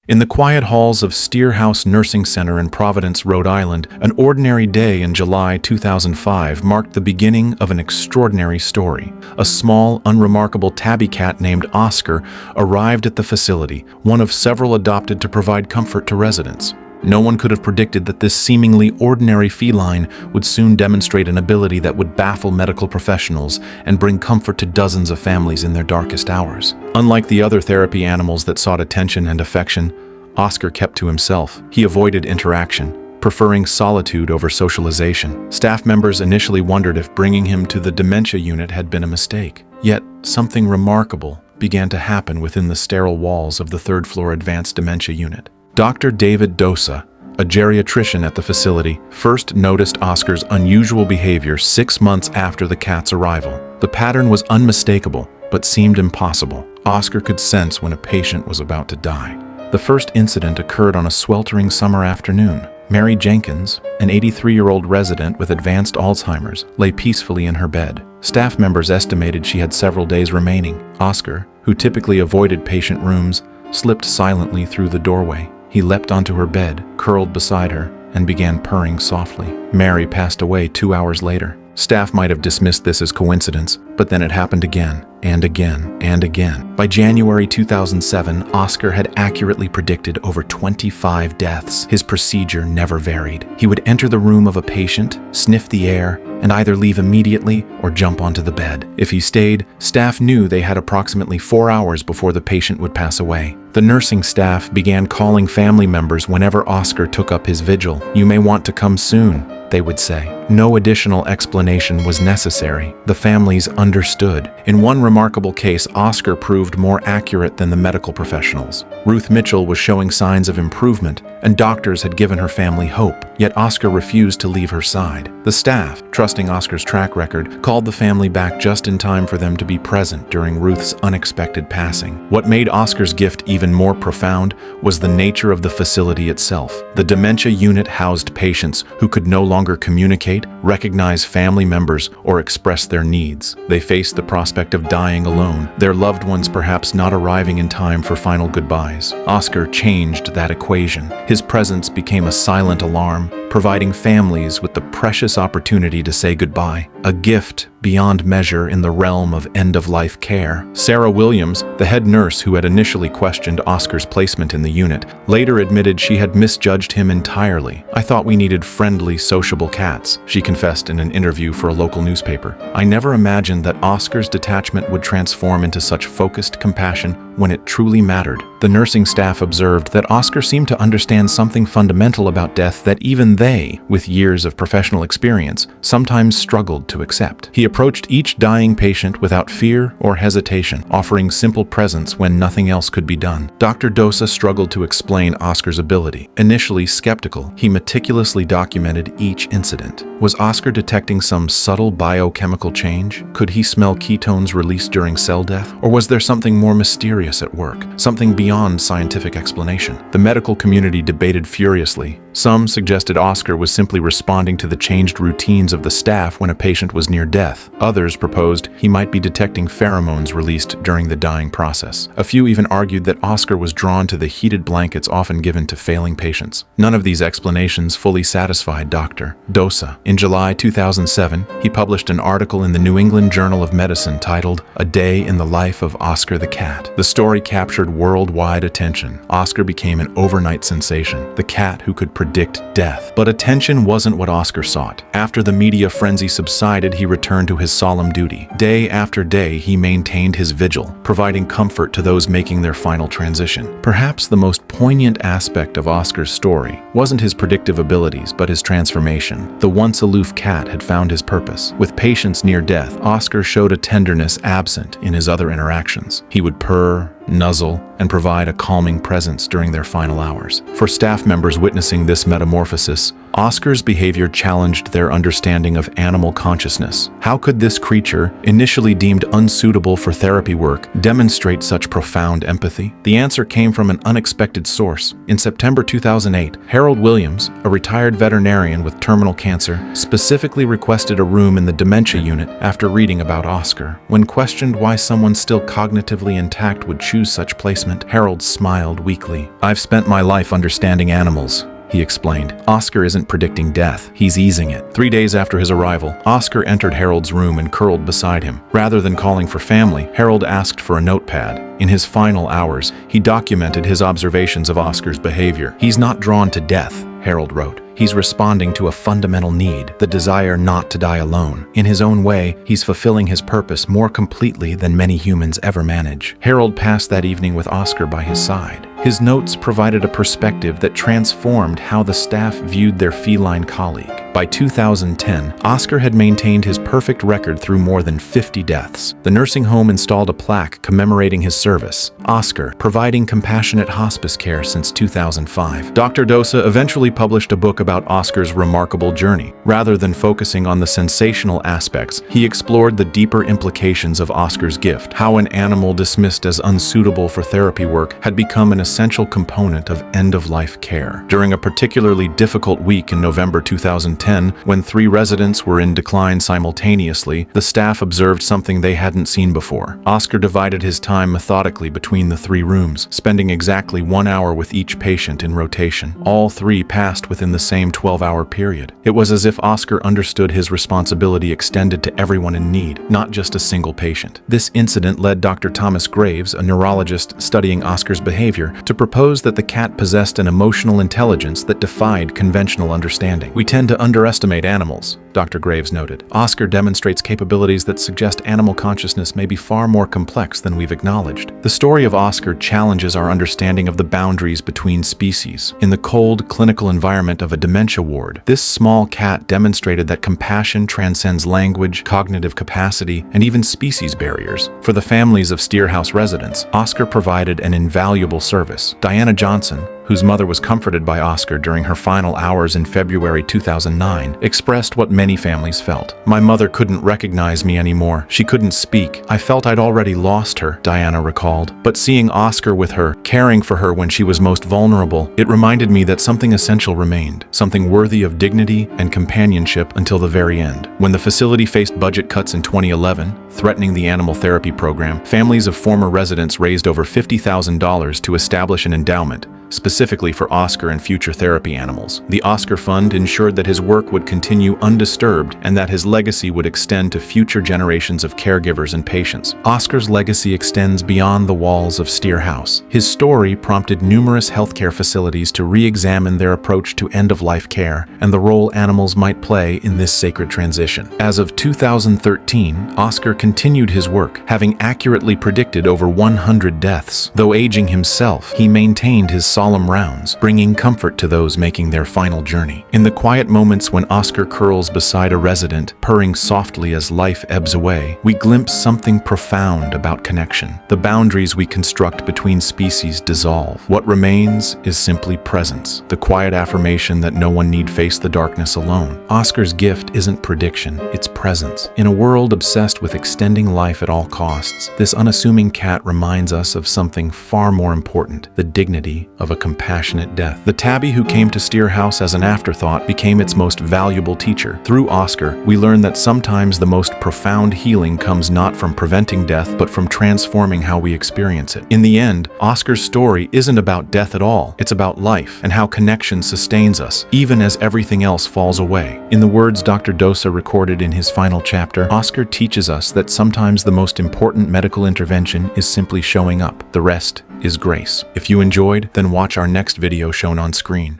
In the quiet halls of Steer House Nursing Center in Providence, Rhode Island, an ordinary day in July 2005 marked the beginning of an extraordinary story. A small, unremarkable tabby cat named Oscar arrived at the facility, one of several adopted to provide comfort to residents. No one could have predicted that this seemingly ordinary feline would soon demonstrate an ability that would baffle medical professionals and bring comfort to dozens of families in their darkest hours. Unlike the other therapy animals that sought attention and affection, Oscar kept to himself. He avoided interaction, preferring solitude over socialization. Staff members initially wondered if bringing him to the dementia unit had been a mistake. Yet, something remarkable began to happen within the sterile walls of the third-floor advanced dementia unit. Dr. David Dosa, a geriatrician at the facility, first noticed Oscar's unusual behavior 6 months after the cat's arrival. The pattern was unmistakable, but seemed impossible. Oscar could sense when a patient was about to die. The first incident occurred on a sweltering summer afternoon. Mary Jenkins, an 83-year-old resident with advanced Alzheimer's, lay peacefully in her bed. Staff members estimated she had several days remaining. Oscar, who typically avoided patient rooms, slipped silently through the doorway. He leapt onto her bed, curled beside her, and began purring softly. Mary passed away 2 hours later. Staff might have dismissed this as coincidence, but then it happened again, and again, and again. By January 2007, Oscar had accurately predicted over 25 deaths. His procedure never varied. He would enter the room of a patient, sniff the air, and either leave immediately or jump onto the bed. If he stayed, staff knew they had approximately 4 hours before the patient would pass away. The nursing staff began calling family members whenever Oscar took up his vigil. "You may want to come soon," they would say. No additional explanation was necessary. The families understood. In one remarkable case, Oscar proved more accurate than the medical professionals. Ruth Mitchell was showing signs of improvement, and doctors had given her family hope. Yet Oscar refused to leave her side. The staff, trusting Oscar's track record, called the family back just in time for them to be present during Ruth's unexpected passing. What made Oscar's gift even more profound was the nature of the facility itself. The dementia unit housed patients who could no longer communicate, recognize family members, or express their needs. They faced the prospect of dying alone, their loved ones perhaps not arriving in time for final goodbyes. Oscar changed that equation. His presence became a silent alarm, providing families with the precious opportunity to say goodbye, a gift beyond measure in the realm of end-of-life care. Sarah Williams, the head nurse who had initially questioned Oscar's placement in the unit, later admitted she had misjudged him entirely. "I thought we needed friendly, sociable cats," she confessed in an interview for a local newspaper. "I never imagined that Oscar's detachment would transform into such focused compassion when it truly mattered." The nursing staff observed that Oscar seemed to understand something fundamental about death that even they, with years of professional experience, sometimes struggled to accept. He approached each dying patient without fear or hesitation, offering simple presence when nothing else could be done. Dr. Dosa struggled to explain Oscar's ability. Initially skeptical, he meticulously documented each incident. Was Oscar detecting some subtle biochemical change? Could he smell ketones released during cell death? Or was there something more mysterious at work, something beyond scientific explanation? The medical community debated furiously. Some suggested Oscar was simply responding to the changed routines of the staff when a patient was near death. Others proposed he might be detecting pheromones released during the dying process. A few even argued that Oscar was drawn to the heated blankets often given to failing patients. None of these explanations fully satisfied Dr. Dosa. In July 2007, he published an article in the New England Journal of Medicine titled "A Day in the Life of Oscar the Cat." The story captured worldwide attention. Oscar became an overnight sensation, the cat who could predict death. But attention wasn't what Oscar sought. After the media frenzy subsided, he returned to his solemn duty. Day after day, he maintained his vigil, providing comfort to those making their final transition. Perhaps the most poignant aspect of Oscar's story wasn't his predictive abilities, but his transformation. The once aloof cat had found his purpose. With patients near death, Oscar showed a tenderness absent in his other interactions. He would purr, nuzzle, and provide a calming presence during their final hours. For staff members witnessing this metamorphosis, Oscar's behavior challenged their understanding of animal consciousness. How could this creature, initially deemed unsuitable for therapy work, demonstrate such profound empathy? The answer came from an unexpected source. In September 2008, Harold Williams, a retired veterinarian with terminal cancer, specifically requested a room in the dementia unit after reading about Oscar. When questioned why someone still cognitively intact would choose choose such placement. Harold smiled weakly. "I've spent my life understanding animals," he explained. "Oscar isn't predicting death, he's easing it." 3 days after his arrival, Oscar entered Harold's room and curled beside him. Rather than calling for family, Harold asked for a notepad. In his final hours, he documented his observations of Oscar's behavior. "He's not drawn to death," Harold wrote. "He's responding to a fundamental need, the desire not to die alone. In his own way, he's fulfilling his purpose more completely than many humans ever manage." Harold passed that evening with Oscar by his side. His notes provided a perspective that transformed how the staff viewed their feline colleague. By 2010, Oscar had maintained his perfect record through more than 50 deaths. The nursing home installed a plaque commemorating his service. Oscar, providing compassionate hospice care since 2005. Dr. Dosa eventually published a book about Oscar's remarkable journey. Rather than focusing on the sensational aspects, he explored the deeper implications of Oscar's gift, how an animal dismissed as unsuitable for therapy work had become an essential component of end-of-life care. During a particularly difficult week in November 2010, when 3 residents were in decline simultaneously, the staff observed something they hadn't seen before. Oscar divided his time methodically between the 3 rooms, spending exactly 1 hour with each patient in rotation. All 3 passed within the same 12-hour period. It was as if Oscar understood his responsibility extended to everyone in need, not just a single patient. This incident led Dr. Thomas Graves, a neurologist studying Oscar's behavior, to propose that the cat possessed an emotional intelligence that defied conventional understanding. "We tend to underestimate animals," Dr. Graves noted. "Oscar demonstrates capabilities that suggest animal consciousness may be far more complex than we've acknowledged." The story of Oscar challenges our understanding of the boundaries between species. In the cold, clinical environment of a dementia ward, this small cat demonstrated that compassion transcends language, cognitive capacity, and even species barriers. For the families of Steerhouse residents, Oscar provided an invaluable service. Diana Johnson, whose mother was comforted by Oscar during her final hours in February 2009, expressed what many families felt. "My mother couldn't recognize me anymore. She couldn't speak. I felt I'd already lost her," Diana recalled. "But seeing Oscar with her, caring for her when she was most vulnerable, it reminded me that something essential remained, something worthy of dignity and companionship until the very end." When the facility faced budget cuts in 2011, threatening the animal therapy program, families of former residents raised over $50,000 to establish an endowment, specifically for Oscar and future therapy animals. The Oscar Fund ensured that his work would continue undisturbed and that his legacy would extend to future generations of caregivers and patients. Oscar's legacy extends beyond the walls of Steerhouse. His story prompted numerous healthcare facilities to re-examine their approach to end-of-life care and the role animals might play in this sacred transition. As of 2013, Oscar continued his work, having accurately predicted over 100 deaths. Though aging himself, he maintained his solemn rounds, bringing comfort to those making their final journey. In the quiet moments when Oscar curls beside a resident, purring softly as life ebbs away, we glimpse something profound about connection. The boundaries we construct between species dissolve. What remains is simply presence, the quiet affirmation that no one need face the darkness alone. Oscar's gift isn't prediction, it's presence. In a world obsessed with extending life at all costs, this unassuming cat reminds us of something far more important, the dignity of a compassionate death. The tabby who came to Steerhouse as an afterthought became its most valuable teacher. Through Oscar, we learn that sometimes the most profound healing comes not from preventing death, but from transforming how we experience it. In the end, Oscar's story isn't about death at all. It's about life and how connection sustains us, even as everything else falls away. In the words Dr. Dosa recorded in his final chapter, Oscar teaches us that sometimes the most important medical intervention is simply showing up. The rest is grace. If you enjoyed, then watch our next video shown on screen.